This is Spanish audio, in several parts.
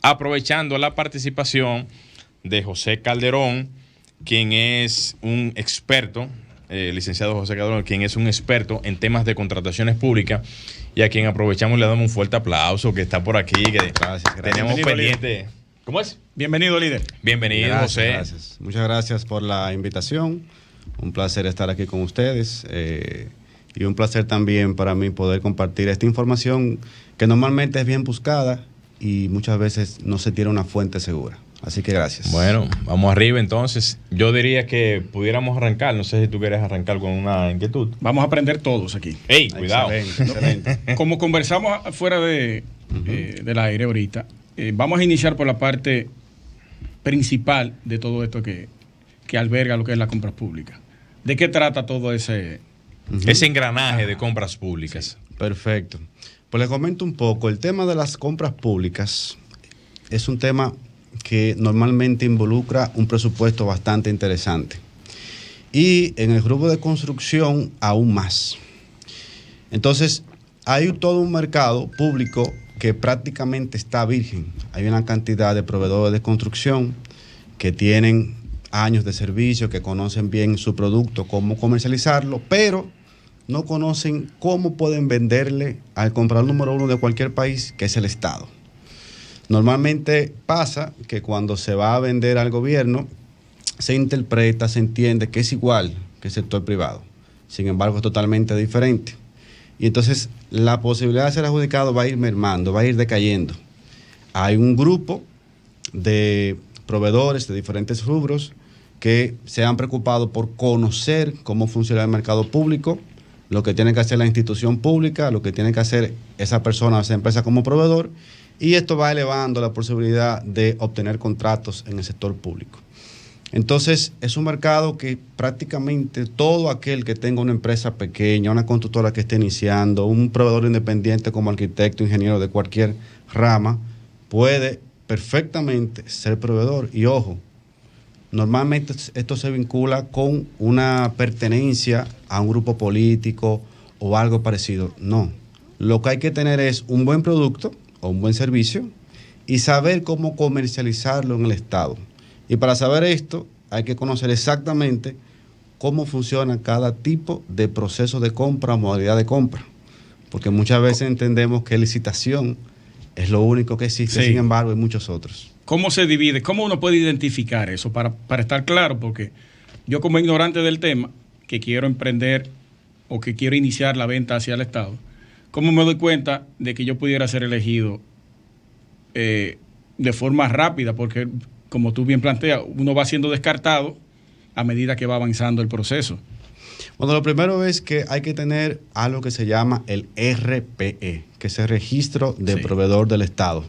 aprovechando la participación de José Calderón, quien es un experto, licenciado José Calderón, quien es un experto en temas de contrataciones públicas y a quien aprovechamos y le damos un fuerte aplauso, que está por aquí, que gracias. tenemos Bienvenido, pendiente. líder. ¿Cómo es? Bienvenido, líder. Bienvenido, Gracias, José. Gracias. Muchas gracias por la invitación. Un placer estar aquí con ustedes y un placer también para mí poder compartir esta información que normalmente es bien buscada y muchas veces no se tiene una fuente segura. Así que gracias. Bueno, vamos arriba entonces. Yo diría que pudiéramos arrancar. No sé si tú quieres arrancar con una inquietud. Vamos a aprender todos aquí. ¡Ey, cuidado! Excelente. Como conversamos fuera del aire ahorita, vamos a iniciar por la parte principal de todo esto que alberga lo que es la compra pública. ¿De qué trata todo ese engranaje de compras públicas? Sí, perfecto. Pues les comento un poco. El tema de las compras públicas es un tema que normalmente involucra un presupuesto bastante interesante. Y en el grupo de construcción aún más. Entonces, hay todo un mercado público que prácticamente está virgen. Hay una cantidad de proveedores de construcción que tienen años de servicio, que conocen bien su producto, cómo comercializarlo, pero no conocen cómo pueden venderle al comprador número uno de cualquier país, que es el Estado. Normalmente pasa que cuando se va a vender al gobierno, se interpreta, se entiende que es igual que el sector privado. Sin embargo, es totalmente diferente. Y entonces la posibilidad de ser adjudicado va a ir mermando, va a ir decayendo. Hay un grupo de proveedores de diferentes rubros que se han preocupado por conocer cómo funciona el mercado público, lo que tiene que hacer la institución pública, lo que tiene que hacer esa persona, esa empresa como proveedor, y esto va elevando la posibilidad de obtener contratos en el sector público. Entonces, es un mercado que prácticamente todo aquel que tenga una empresa pequeña, una constructora que esté iniciando, un proveedor independiente como arquitecto, ingeniero de cualquier rama, puede perfectamente ser proveedor. Y ojo, normalmente esto se vincula con una pertenencia a un grupo político o algo parecido. No, lo que hay que tener es un buen producto o un buen servicio y saber cómo comercializarlo en el Estado. Y para saber esto hay que conocer exactamente cómo funciona cada tipo de proceso de compra o modalidad de compra. Porque muchas veces entendemos que licitación es lo único que existe, sin embargo hay muchos otros. ¿Cómo se divide? ¿Cómo uno puede identificar eso para estar claro? Porque yo como ignorante del tema, que quiero emprender o que quiero iniciar la venta hacia el Estado, ¿cómo me doy cuenta de que yo pudiera ser elegido de forma rápida? Porque, como tú bien planteas, uno va siendo descartado a medida que va avanzando el proceso. Bueno, lo primero es que hay que tener algo que se llama el RPE, que es el Registro de Proveedor del Estado.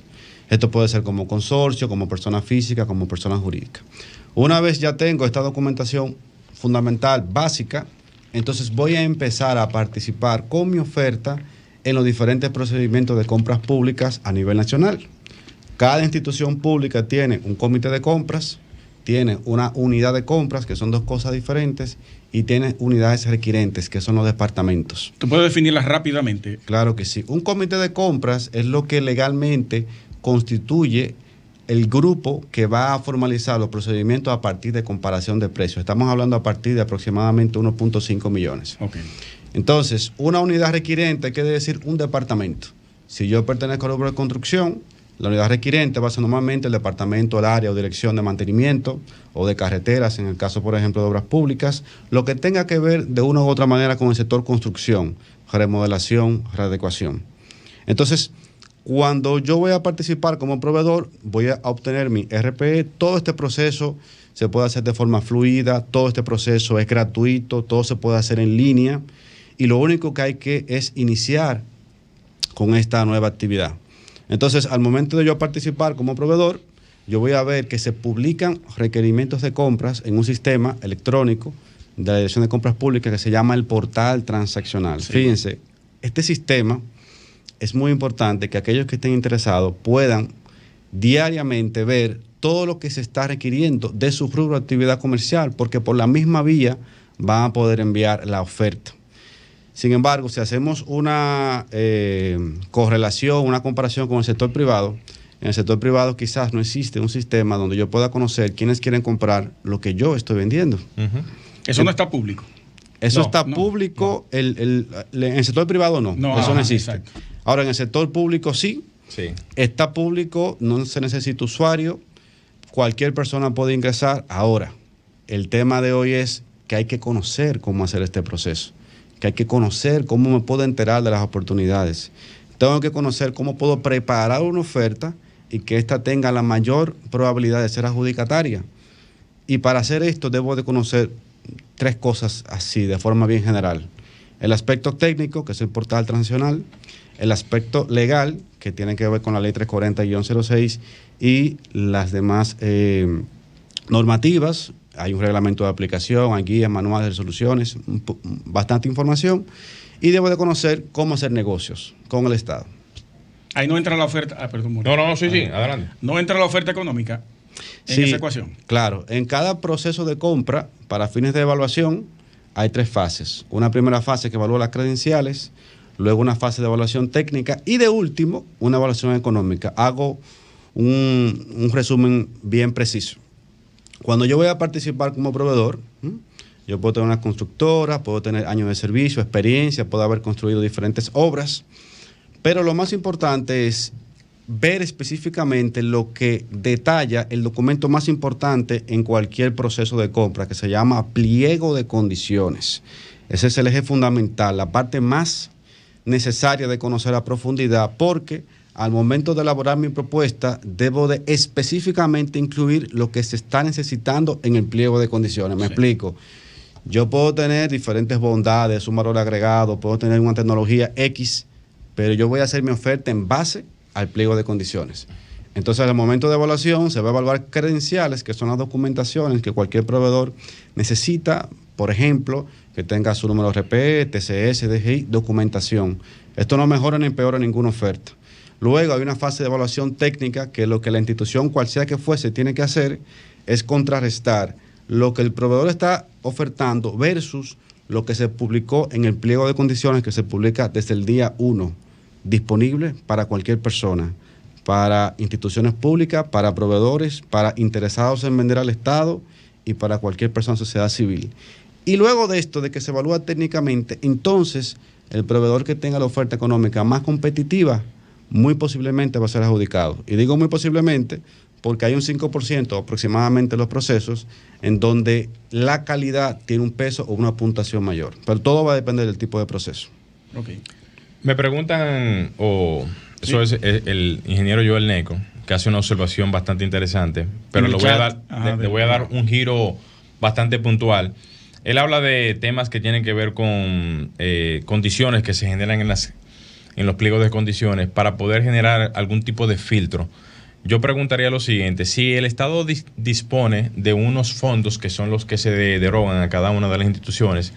Esto puede ser como consorcio, como persona física, como persona jurídica. Una vez ya tengo esta documentación fundamental, básica, entonces voy a empezar a participar con mi oferta en los diferentes procedimientos de compras públicas a nivel nacional. Cada institución pública tiene un comité de compras, tiene una unidad de compras, que son dos cosas diferentes, y tiene unidades requirentes, que son los departamentos. ¿Tú puedes definirlas rápidamente? Claro que sí. Un comité de compras es lo que legalmente constituye el grupo que va a formalizar los procedimientos a partir de comparación de precios. Estamos hablando a partir de aproximadamente 1.5 millones. Okay. Entonces, una unidad requirente quiere decir un departamento. Si yo pertenezco al rubro de construcción, la unidad requirente va a ser normalmente el departamento, el área o dirección de mantenimiento o de carreteras, en el caso, por ejemplo, de obras públicas, lo que tenga que ver de una u otra manera con el sector construcción, remodelación, readecuación. Entonces, cuando yo voy a participar como proveedor, voy a obtener mi RPE. Todo este proceso se puede hacer de forma fluida, todo este proceso es gratuito, todo se puede hacer en línea y lo único que hay que es iniciar con esta nueva actividad. Entonces, al momento de yo participar como proveedor, yo voy a ver que se publican requerimientos de compras en un sistema electrónico de la Dirección de Compras Públicas que se llama el portal transaccional. Sí. Fíjense, este sistema es muy importante que aquellos que estén interesados puedan diariamente ver todo lo que se está requiriendo de su rubro de actividad comercial, porque por la misma vía van a poder enviar la oferta. Sin embargo, si hacemos una correlación, una comparación con el sector privado, En el sector privado quizás no existe un sistema donde yo pueda conocer quiénes quieren comprar lo que yo estoy vendiendo. Eso no está público. Eso está público, en el sector privado no, eso no existe. Exacto. Ahora, en el sector público sí, está público, no se necesita usuario, cualquier persona puede ingresar. Ahora, el tema de hoy es que hay que conocer cómo hacer este proceso, que hay que conocer cómo me puedo enterar de las oportunidades. Tengo que conocer cómo puedo preparar una oferta y que ésta tenga la mayor probabilidad de ser adjudicataria. Y para hacer esto debo de conocer 3 cosas así, de forma bien general. El aspecto técnico, que es el portal transaccional, el aspecto legal, que tiene que ver con la ley 340-06, y las demás normativas. Hay un reglamento de aplicación, hay guías, manuales de resoluciones, bastante información. Y debo de conocer cómo hacer negocios con el Estado. Ahí no entra la oferta. Perdón. Sí, adelante. No entra la oferta económica en esa ecuación. Claro, en cada proceso de compra, para fines de evaluación, hay 3 fases. Una primera fase que evalúa las credenciales, luego una fase de evaluación técnica y de último, una evaluación económica. Hago un resumen bien preciso. Cuando yo voy a participar como proveedor, yo puedo tener una constructora, puedo tener años de servicio, experiencia, puedo haber construido diferentes obras, pero lo más importante es ver específicamente lo que detalla el documento más importante en cualquier proceso de compra, que se llama pliego de condiciones. Ese es el eje fundamental, la parte más necesaria de conocer a profundidad, porque al momento de elaborar mi propuesta debo de específicamente incluir lo que se está necesitando en el pliego de condiciones. Me explico. Yo puedo tener diferentes bondades, un valor agregado, puedo tener una tecnología X, pero yo voy a hacer mi oferta en base al pliego de condiciones. Entonces, al momento de evaluación se va a evaluar credenciales, que son las documentaciones que cualquier proveedor necesita. Por ejemplo, que tenga su número RP, TCS, DGI, documentación. Esto no mejora ni empeora ninguna oferta. Luego hay una fase de evaluación técnica, que lo que la institución, cual sea que fuese, tiene que hacer es contrarrestar lo que el proveedor está ofertando versus lo que se publicó en el pliego de condiciones, que se publica desde el día 1, disponible para cualquier persona, para instituciones públicas, para proveedores, para interesados en vender al Estado y para cualquier persona de sociedad civil. Y luego de esto, de que se evalúa técnicamente, entonces el proveedor que tenga la oferta económica más competitiva muy posiblemente va a ser adjudicado. Y digo muy posiblemente porque hay un 5% aproximadamente de los procesos en donde la calidad tiene un peso o una puntuación mayor. Pero todo va a depender del tipo de proceso. Okay. Me preguntan, eso es el ingeniero Joel Neco, que hace una observación bastante interesante, pero le voy a dar un giro bastante puntual. Él habla de temas que tienen que ver con condiciones que se generan en los pliegos de condiciones para poder generar algún tipo de filtro. Yo preguntaría lo siguiente: si el Estado dispone de unos fondos que son los que se derogan a cada una de las instituciones,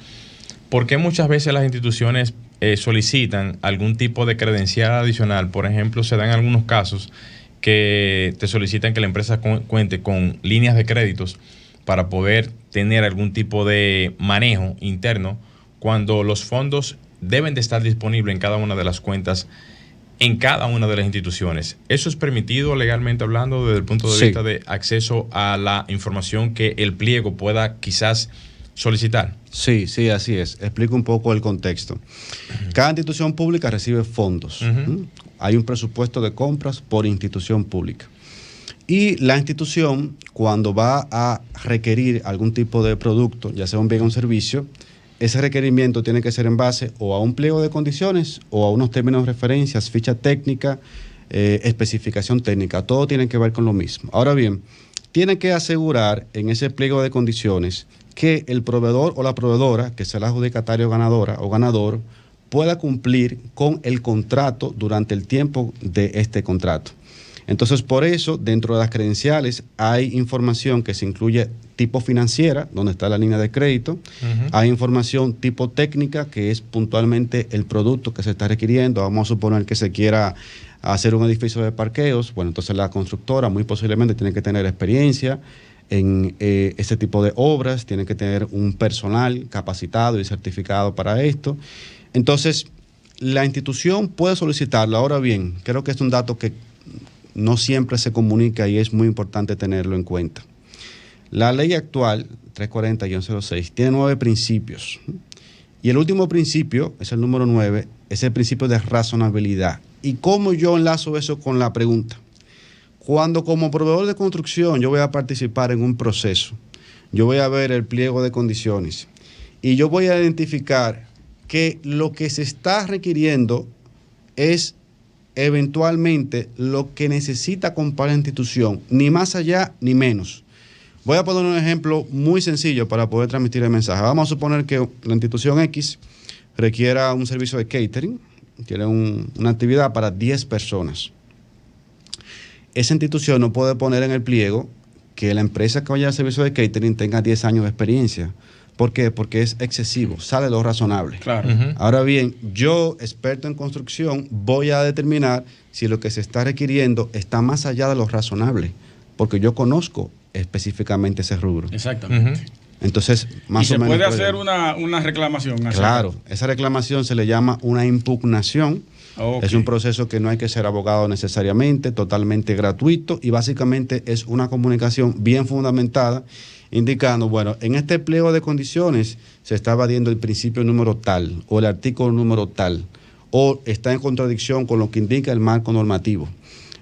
¿por qué muchas veces las instituciones solicitan algún tipo de credencial adicional? Por ejemplo, se dan algunos casos que te solicitan que la empresa cuente con líneas de créditos para poder tener algún tipo de manejo interno, cuando los fondos deben de estar disponibles en cada una de las cuentas, en cada una de las instituciones. ¿Eso es permitido legalmente hablando desde el punto de vista de acceso a la información que el pliego pueda quizás solicitar? Sí, así es. Explico un poco el contexto. Cada institución pública recibe fondos. Hay un presupuesto de compras por institución pública. Y la institución, cuando va a requerir algún tipo de producto, ya sea un bien o un servicio, ese requerimiento tiene que ser en base o a un pliego de condiciones o a unos términos de referencias, ficha técnica, especificación técnica. Todo tiene que ver con lo mismo. Ahora bien, tiene que asegurar en ese pliego de condiciones que el proveedor o la proveedora, que sea el adjudicatario ganadora o ganador, pueda cumplir con el contrato durante el tiempo de este contrato. Entonces, por eso, dentro de las credenciales hay información que se incluye tipo financiera, donde está la línea de crédito. Hay información tipo técnica, que es puntualmente el producto que se está requiriendo. Vamos a suponer que se quiera hacer un edificio de parqueos. Bueno, entonces la constructora muy posiblemente tiene que tener experiencia en este tipo de obras, tiene que tener un personal capacitado y certificado para esto. Entonces, la institución puede solicitarlo. Ahora bien, creo que es un dato que no siempre se comunica y es muy importante tenerlo en cuenta. La ley actual, 340-06, tiene 9 principios. Y el último principio, es el número 9, es el principio de razonabilidad. ¿Y cómo yo enlazo eso con la pregunta? Cuando como proveedor de construcción yo voy a participar en un proceso, yo voy a ver el pliego de condiciones y yo voy a identificar que lo que se está requiriendo es eventualmente lo que necesita comprar la institución, ni más allá ni menos. Voy a poner un ejemplo muy sencillo para poder transmitir el mensaje. Vamos a suponer que la institución X requiera un servicio de catering, tiene una actividad para 10 personas. Esa institución no puede poner en el pliego que la empresa que vaya al servicio de catering tenga 10 años de experiencia. ¿Por qué? Porque es excesivo, sale lo razonable. Claro. Ahora bien, yo, experto en construcción, voy a determinar si lo que se está requiriendo está más allá de lo razonable, porque yo conozco específicamente ese rubro. Exactamente. Entonces, más o menos. ¿Y se puede hacer una reclamación? Claro, esa reclamación se le llama una impugnación. Okay. Es un proceso que no hay que ser abogado necesariamente, totalmente gratuito y básicamente es una comunicación bien fundamentada indicando, bueno, en este pliego de condiciones se está evadiendo el principio número tal o el artículo número tal o está en contradicción con lo que indica el marco normativo.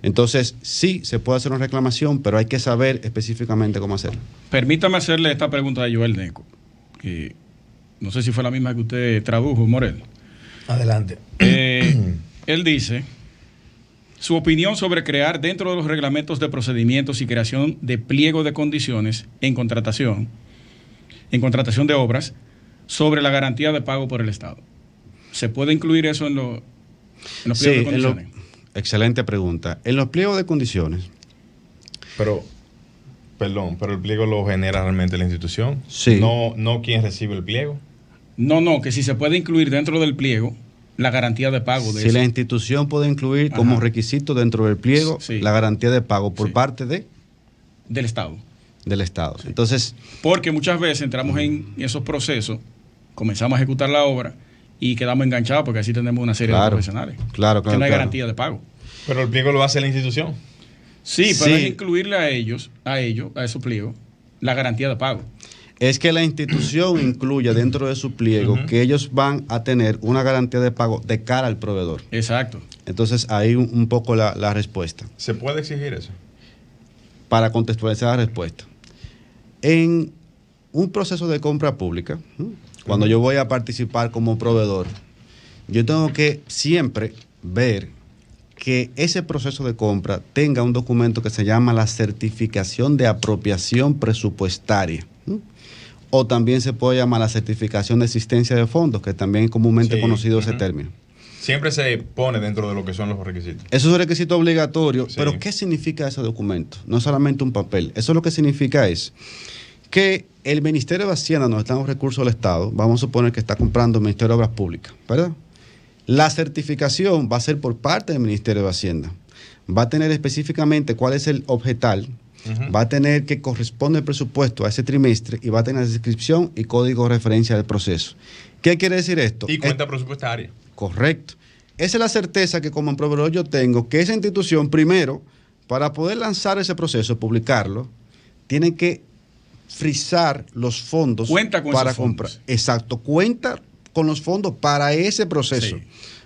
Entonces, sí, se puede hacer una reclamación, pero hay que saber específicamente cómo hacerlo. Permítame hacerle esta pregunta a Joel Neco, que no sé si fue la misma que usted tradujo, Morel. Adelante. Él dice, su opinión sobre crear dentro de los reglamentos de procedimientos y creación de pliego de condiciones en contratación de obras sobre la garantía de pago por el Estado. ¿Se puede incluir eso en los pliegos de condiciones? Excelente pregunta. En los pliegos de condiciones. Pero el pliego lo genera realmente la institución. Sí. No quien recibe el pliego. No, que si se puede incluir dentro del pliego la garantía de pago de si eso. la institución puede incluir como requisito dentro del pliego la garantía de pago por parte del Estado. Del Estado. Entonces, porque muchas veces entramos en esos procesos, comenzamos a ejecutar la obra y quedamos enganchados porque así tenemos una serie de profesionales. Claro. Que no hay garantía de pago. Pero el pliego lo hace la institución. Sí, pero hay que incluirle a esos pliegos, la garantía de pago. Es que la institución incluya dentro de su pliego que ellos van a tener una garantía de pago de cara al proveedor. Exacto. Entonces, ahí un poco la respuesta. ¿Se puede exigir eso? Para contextualizar la respuesta. En un proceso de compra pública, cuando yo voy a participar como proveedor, yo tengo que siempre ver que ese proceso de compra tenga un documento que se llama la certificación de apropiación presupuestaria. O también se puede llamar la certificación de existencia de fondos, que también es comúnmente conocido ese término. Siempre se pone dentro de lo que son los requisitos. Eso es un requisito obligatorio, pero ¿qué significa ese documento? No es solamente un papel. Eso lo que significa es que el Ministerio de Hacienda, donde están los recursos del Estado, vamos a suponer que está comprando el Ministerio de Obras Públicas, ¿verdad? La certificación va a ser por parte del Ministerio de Hacienda. Va a tener específicamente cuál es el objetal, va a tener que corresponde el presupuesto a ese trimestre y va a tener descripción y código de referencia del proceso. ¿Qué quiere decir esto? Y cuenta presupuestaria. Correcto. Esa es la certeza que como proveedor yo tengo, que esa institución primero, para poder lanzar ese proceso, publicarlo, tiene que frisar los fondos para comprar. Exacto, cuenta con los fondos para ese proceso. Sí.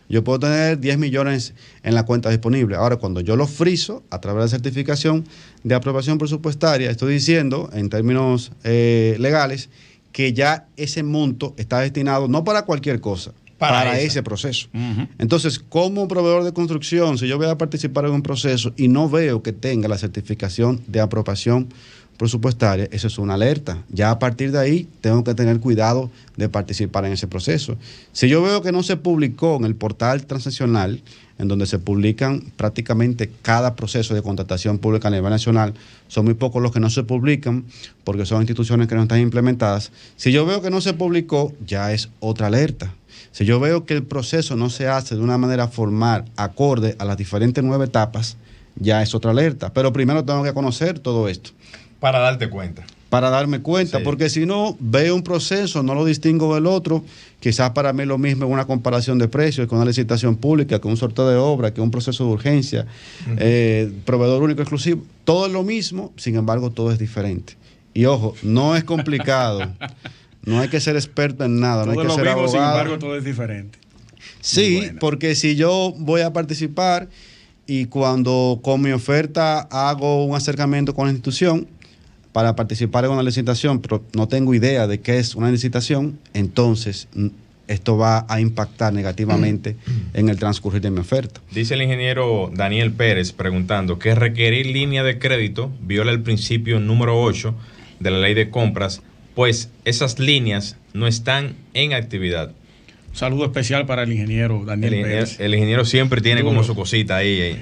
Yo puedo tener 10 millones en la cuenta disponible. Ahora, cuando yo lo friso a través de la certificación de aprobación presupuestaria, estoy diciendo, en términos legales, que ya ese monto está destinado no para cualquier cosa, para ese proceso. Entonces, como proveedor de construcción, si yo voy a participar en un proceso y no veo que tenga la certificación de aprobación presupuestaria, eso es una alerta. Ya a partir de ahí tengo que tener cuidado de participar en ese proceso. Si yo veo que no se publicó en el portal transaccional, en donde se publican prácticamente cada proceso de contratación pública a nivel nacional, son muy pocos los que no se publican porque son instituciones que no están implementadas. Si yo veo que no se publicó, ya es otra alerta. Si yo veo que el proceso no se hace de una manera formal, acorde a las diferentes 9 etapas, ya es otra alerta. Pero primero tengo que conocer todo esto. Para darte cuenta. para darme cuenta, Sí. porque si no, veo un proceso, no lo distingo del otro, quizás para mí lo mismo en una comparación de precios, con una licitación pública, con un sorteo de obra, que un proceso de urgencia, proveedor único exclusivo, todo es lo mismo, sin embargo todo es diferente. Y ojo, no es complicado, no hay que ser experto en nada, Todo no hay es que lo ser mismo, sin abogado. embargo, todo es diferente. Sí, Buena. porque si yo voy a participar y cuando con mi oferta hago un acercamiento con la institución para participar en una licitación, pero no tengo idea de qué es una licitación, entonces esto va a impactar negativamente en el transcurrir de mi oferta. Dice el ingeniero Daniel Pérez preguntando que requerir línea de crédito viola el principio número 8 de la ley de compras, pues esas líneas no están en actividad. Un saludo especial para el ingeniero Daniel Pérez. El ingeniero siempre tiene Duro. como su cosita ahí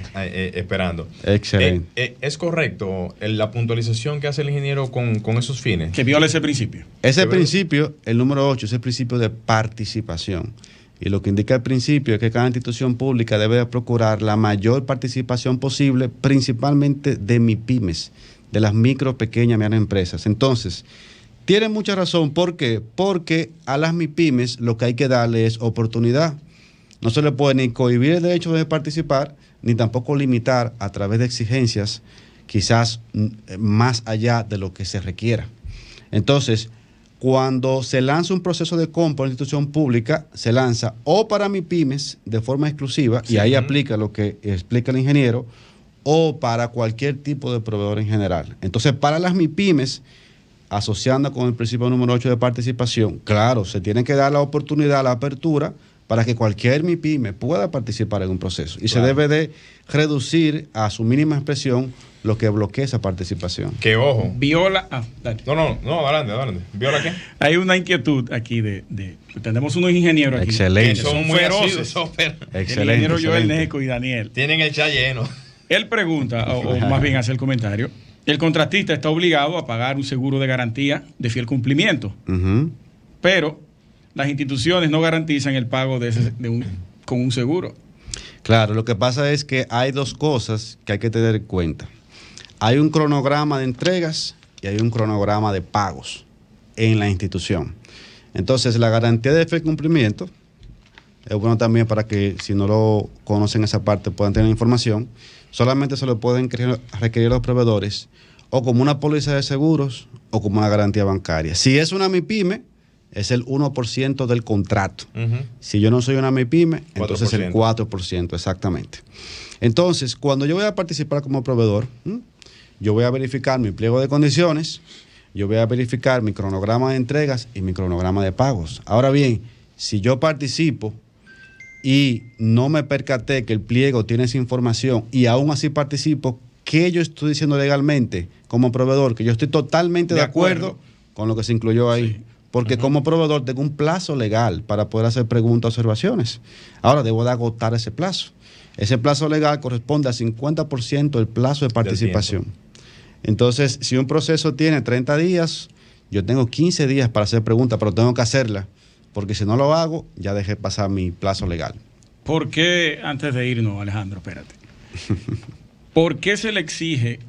esperando. Excelente. ¿Es correcto la puntualización que hace el ingeniero con esos fines? Que viola ese principio. Ese ¿De verdad? principio, el número 8, es el principio de participación. Y lo que indica el principio es que cada institución pública debe de procurar la mayor participación posible, principalmente de MIPYMES, de las micro, pequeñas, medianas empresas. Entonces, tiene mucha razón. ¿Por qué? Porque a las MIPYMES lo que hay que darle es oportunidad. No se le puede ni cohibir el derecho de participar, ni tampoco limitar a través de exigencias quizás más allá de lo que se requiera. Entonces, cuando se lanza un proceso de compra en una institución pública, se lanza o para MIPYMES de forma exclusiva, y ahí aplica lo que explica el ingeniero, o para cualquier tipo de proveedor en general. Entonces, para las MIPYMES, asociando con el principio número 8 de participación, claro, se tiene que dar la oportunidad, la apertura, para que cualquier MIPYME pueda participar en un proceso. Y Claro. se debe de reducir a su mínima expresión lo que bloquea esa participación. Que ojo. Viola. Dale. No, adelante. ¿Viola qué? Hay una inquietud aquí tenemos unos ingenieros aquí. Excelente. Que Son son muy feroces. asiduos, El Excelente. ingeniero Joel excelente. Neco y Daniel. tienen el chat lleno. Él pregunta, o más bien hace el comentario, el contratista está obligado a pagar un seguro de garantía de fiel cumplimiento, Ujú. pero las instituciones no garantizan el pago con un seguro. Claro, lo que pasa es que hay dos cosas que hay que tener en cuenta. Hay un cronograma de entregas y hay un cronograma de pagos en la institución. Entonces, la garantía de fiel cumplimiento es bueno también para que, si no lo conocen esa parte, puedan tener información. Solamente se lo pueden requerir los proveedores o como una póliza de seguros o como una garantía bancaria. Si es una MIPYME, es el 1% del contrato. Si yo no soy una MIPYME, entonces el 4%, exactamente. Entonces, cuando yo voy a participar como proveedor, yo voy a verificar mi pliego de condiciones, yo voy a verificar mi cronograma de entregas y mi cronograma de pagos. Ahora bien, si yo participo y no me percaté que el pliego tiene esa información y aún así participo, ¿qué yo estoy diciendo legalmente como proveedor? Que yo estoy totalmente de acuerdo con lo que se incluyó ahí. Sí. Porque como proveedor tengo un plazo legal para poder hacer preguntas o observaciones. Ahora debo de agotar ese plazo. Ese plazo legal corresponde al 50% del plazo de participación. Entonces, si un proceso tiene 30 días, yo tengo 15 días para hacer preguntas, pero tengo que hacerlas. Porque si no lo hago, ya dejé pasar mi plazo legal. ¿Por qué, antes de irnos, Alejandro, espérate, por qué se le exige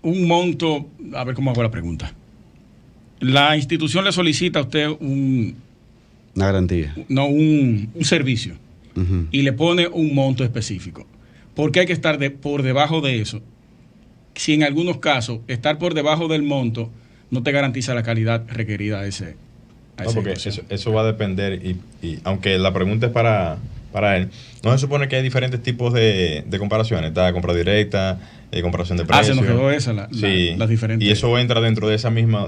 un monto? A ver cómo hago la pregunta. La institución le solicita a usted un servicio Uh-huh. y le pone un monto específico. ¿Por qué hay que estar por debajo de eso? Si en algunos casos estar por debajo del monto no te garantiza la calidad requerida a esa Porque inversión. eso va a depender, y aunque la pregunta es para él, no se supone que hay diferentes tipos de comparaciones. Está compra directa, comparación de precios. Se nos quedó esa, las diferentes. Y eso entra dentro de esa misma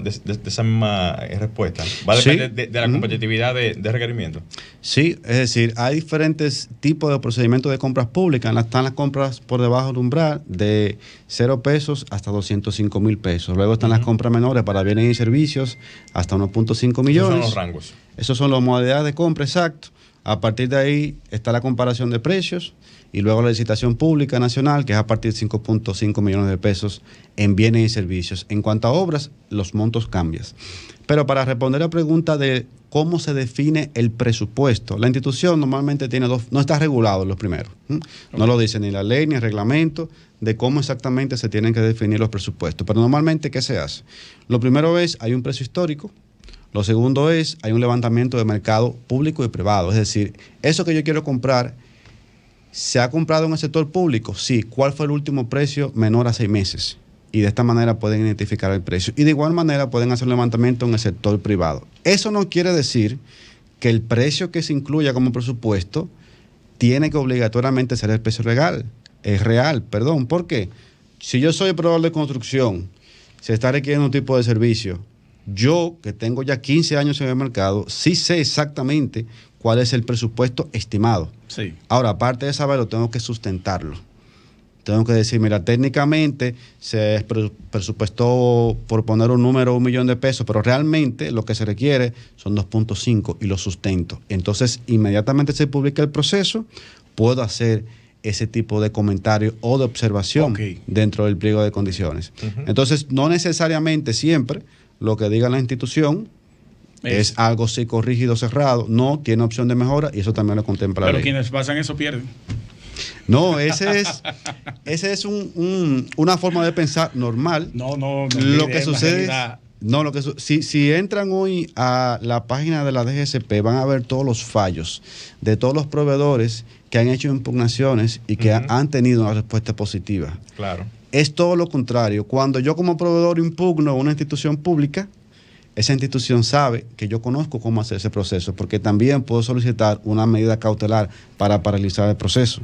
respuesta. Va a depender de la competitividad de requerimiento. Sí, es decir, hay diferentes tipos de procedimientos de compras públicas. Están las compras por debajo del umbral de 0 pesos hasta 205 mil pesos. Luego están las compras menores para bienes y servicios hasta 1.5 millones. Esos son los rangos. Esos son las modalidades de compra, exacto. A partir de ahí está la comparación de precios y luego la licitación pública nacional, que es a partir de 5.5 millones de pesos en bienes y servicios. En cuanto a obras, los montos cambian. Pero para responder a la pregunta de cómo se define el presupuesto, la institución normalmente tiene no está regulado los primeros. No lo dice ni la ley ni el reglamento de cómo exactamente se tienen que definir los presupuestos. Pero normalmente, ¿qué se hace? Lo primero es, hay un precio histórico. Lo segundo es, hay un levantamiento de mercado público y privado. Es decir, eso que yo quiero comprar, ¿se ha comprado en el sector público? Sí. ¿Cuál fue el último precio menor a 6 meses? Y de esta manera pueden identificar el precio. Y de igual manera pueden hacer un levantamiento en el sector privado. Eso no quiere decir que el precio que se incluya como presupuesto tiene que obligatoriamente ser el precio real. ¿Por qué? Si yo soy proveedor de construcción, se está requiriendo un tipo de servicio. Yo, que tengo ya 15 años en el mercado, sí sé exactamente cuál es el presupuesto estimado. Sí. Ahora, aparte de saberlo, tengo que sustentarlo. Tengo que decir, mira, técnicamente se presupuestó, por poner un número, 1 millón de pesos, pero realmente lo que se requiere son 2.5 y lo sustento. Entonces, inmediatamente se publica el proceso, puedo hacer ese tipo de comentario o de observación dentro del pliego de condiciones. Entonces, no necesariamente siempre lo que diga la institución es algo psicorrígido cerrado, no tiene opción de mejora y eso también lo contempla la ley. Pero quienes pasan eso pierden. No, ese es una forma de pensar normal. No. Lo que sucede es, si entran hoy a la página de la DGCP, van a ver todos los fallos de todos los proveedores que han hecho impugnaciones y que han tenido una respuesta positiva. Claro. Es todo lo contrario. Cuando yo como proveedor impugno a una institución pública, esa institución sabe que yo conozco cómo hacer ese proceso, porque también puedo solicitar una medida cautelar para paralizar el proceso.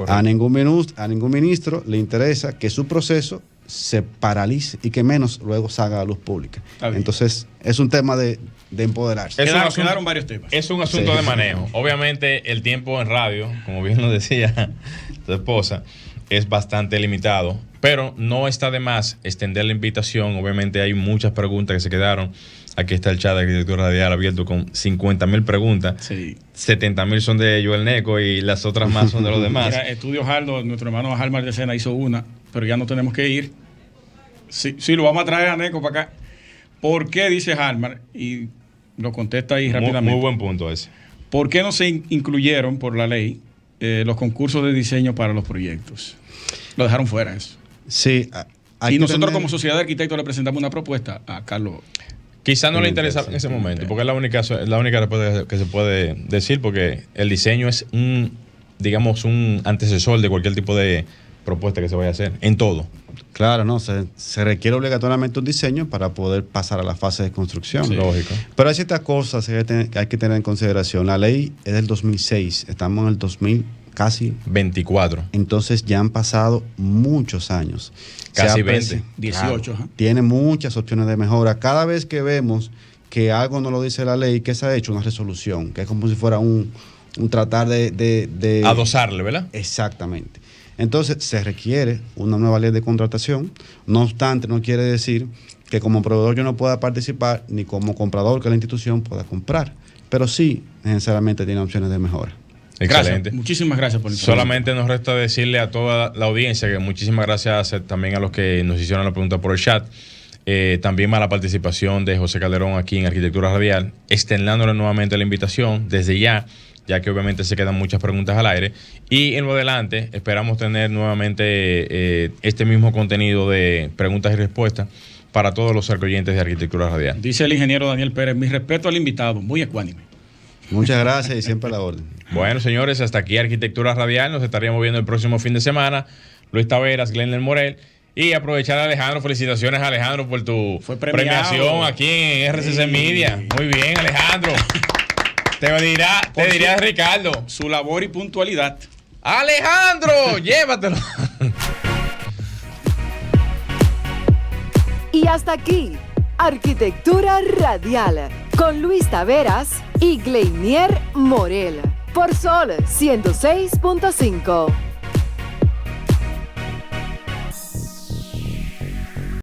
A ningún ministro le interesa que su proceso se paralice y que menos luego salga a la luz pública. Entonces, es un tema de empoderarse. Quedaron varios temas. Es un asunto de manejo. Obviamente, el tiempo en radio, como bien lo decía tu esposa, es bastante limitado, pero no está de más extender la invitación. Obviamente hay muchas preguntas que se quedaron. Aquí está el chat de Arquitectura Radial abierto con 50,000 preguntas. Sí. 70,000 son de Joel Neco y las otras más son de los demás. Mira, Estudio Jaldo, nuestro hermano Halmar de Sena hizo una, pero ya no tenemos que ir. Sí, lo vamos a traer a Neco para acá. ¿Por qué dice Halmar? Y lo contesta ahí rápidamente. Muy buen punto ese. ¿Por qué no se incluyeron por la ley los concursos de diseño para los proyectos? Lo dejaron fuera eso. Sí. Y nosotros como sociedad de arquitectos le presentamos una propuesta a Carlos. Quizás no le interesa en ese momento, porque es la única respuesta que se puede decir, porque el diseño es un antecesor de cualquier tipo de propuesta que se vaya a hacer, en todo. Claro, no, se requiere obligatoriamente un diseño para poder pasar a la fase de construcción. Sí. Lógico. Pero hay ciertas cosas que hay que tener en consideración. La ley es del 2006, estamos en el 2000 casi 24. Entonces ya han pasado muchos años. Casi 20. 18. Claro, tiene muchas opciones de mejora. Cada vez que vemos que algo no lo dice la ley, ¿qué se ha hecho? Una resolución, que es como si fuera un tratar de adosarle, ¿verdad? Exactamente. Entonces se requiere una nueva ley de contratación. No obstante, no quiere decir que como proveedor yo no pueda participar, ni como comprador que la institución pueda comprar. Pero sí, necesariamente tiene opciones de mejora. Excelente. Gracias. Muchísimas gracias por la información. Solamente nos resta decirle a toda la audiencia que muchísimas gracias también a los que nos hicieron la pregunta por el chat. También a la participación de José Calderón aquí en Arquitectura Radial, extendiéndole nuevamente la invitación desde ya que obviamente se quedan muchas preguntas al aire. Y en lo adelante esperamos tener nuevamente este mismo contenido de preguntas y respuestas para todos los oyentes de Arquitectura Radial. Dice el ingeniero Daniel Pérez, mi respeto al invitado, muy ecuánime. Muchas gracias y siempre a la orden. Bueno, señores, hasta aquí Arquitectura Radial. Nos estaríamos viendo el próximo fin de semana. Luis Taveras, Glenn Morel. Y aprovechar a Alejandro. Felicitaciones, Alejandro, por tu premiación aquí en RCC Media. Muy bien, Alejandro. Te dirá Ricardo. Su labor y puntualidad. Alejandro, llévatelo. Y hasta aquí, Arquitectura Radial, con Luis Taveras y Gleinier Morel, por Sol 106.5.